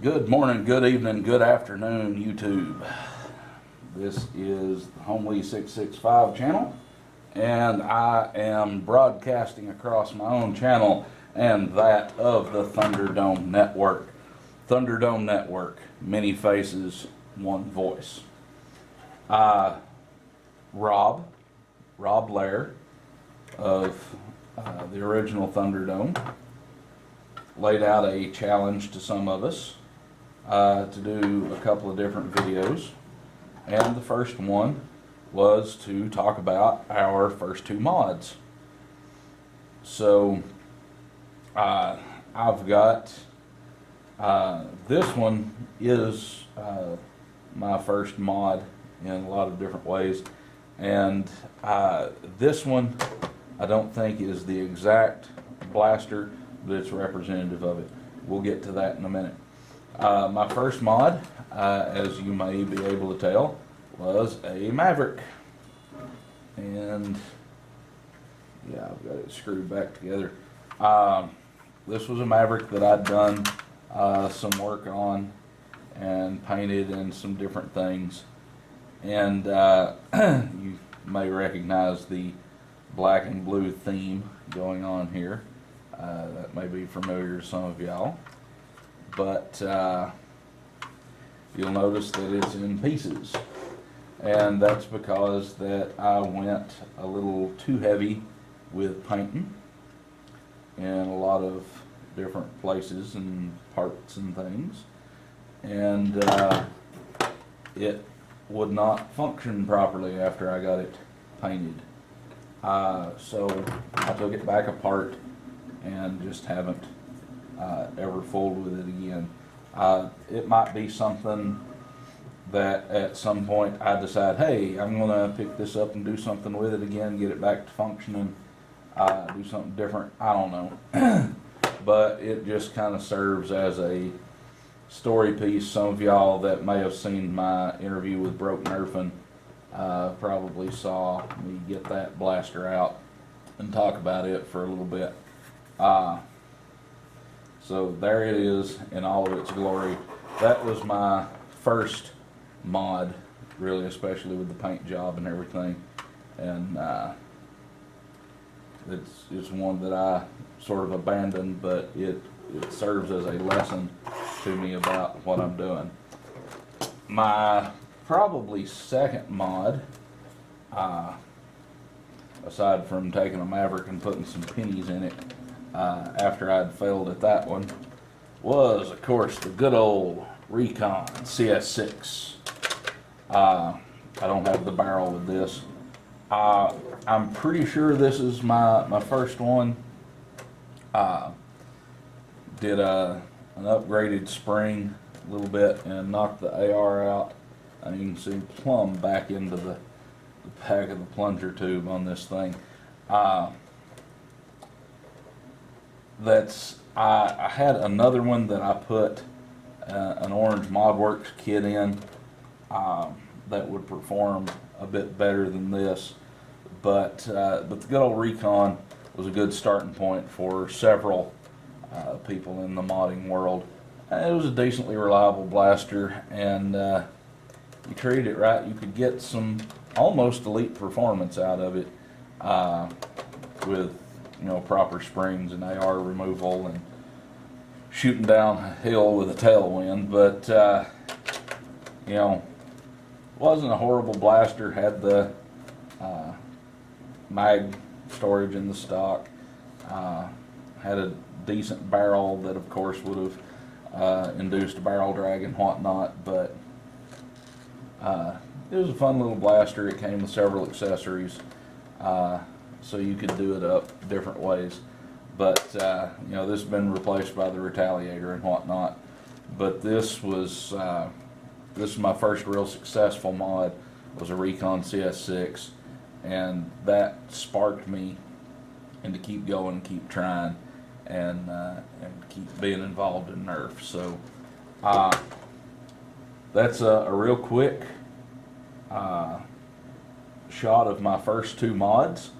Good morning, good evening, good afternoon, YouTube. This is the Homelee 665 channel, and I am broadcasting across my own channel and that of the Thunderdome Network. Thunderdome Network, many faces, one voice. Rob Lair of the original Thunderdome laid out a challenge to some of us to do a couple of different videos, and the first one was to talk about our first two mods. So I've got this one is my first mod in a lot of different ways, and this one I don't think is the exact blaster, but it's representative of it. We'll get to that in a minute. My first mod, as you may be able to tell, was a Maverick. And yeah, I've got it screwed back together. This was a Maverick that I'd done some work on and painted and some different things. And you may recognize the black and blue theme going on here. That may be familiar to some of y'all. But you'll notice that it's in pieces, and that's because that I went a little too heavy with painting in a lot of different places and parts and things, and it would not function properly after I got it painted. So I took it back apart and just haven't ever fooled with it again. It might be something that at some point I decide, hey, I'm going to pick this up and do something with it again, get it back to functioning, do something different. I don't know. But it just kind of serves as a story piece. Some of y'all that may have seen my interview with Broke Nerfing probably saw me get that blaster out and talk about it for a little bit. So there it is in all of its glory. That was my first mod, really, especially with the paint job and everything. And it's one that I sort of abandoned, but it serves as a lesson to me about what I'm doing. My probably second mod, aside from taking a Maverick and putting some pennies in it, after I'd failed at that one, was, of course, the good old Recon CS6. I don't have the barrel with this. I'm pretty sure this is my first one. Did an upgraded spring a little bit and knocked the AR out. And you can see plumb back into the back of the plunger tube on this thing. I had another one that I put an orange ModWorks kit in that would perform a bit better than this, but the good old Recon was a good starting point for several people in the modding world. It was a decently reliable blaster, and you treated it right, you could get some almost elite performance out of it with proper springs and AR removal and shooting down a hill with a tailwind. But wasn't a horrible blaster. Had the mag storage in the stock. Had a decent barrel that, of course, would have induced a barrel drag and whatnot. But it was a fun little blaster. It came with several accessories. So you could do it up different ways, but this has been replaced by the Retaliator and whatnot. But this was my first real successful mod. Was a Recon CS6, and that sparked me and to keep going, keep trying, and keep being involved in Nerf. So that's a real quick shot of my first two mods.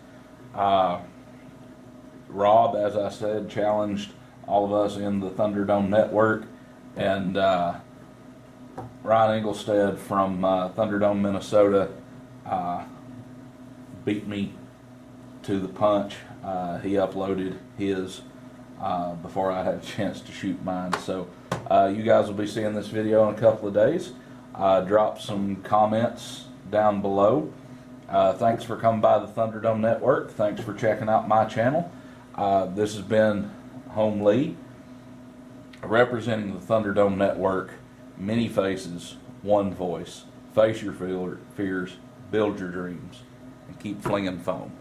Rob, as I said, challenged all of us in the Thunderdome Network And Ryan Engelstead from Thunderdome, Minnesota, beat me to the punch. He uploaded his before I had a chance to shoot mine. So you guys will be seeing this video in a couple of days. Drop some comments down below. Thanks for coming by the Thunderdome Network. Thanks for checking out my channel. This has been Homelee, representing the Thunderdome Network. Many faces, one voice. Face your fears, build your dreams, and keep flinging foam.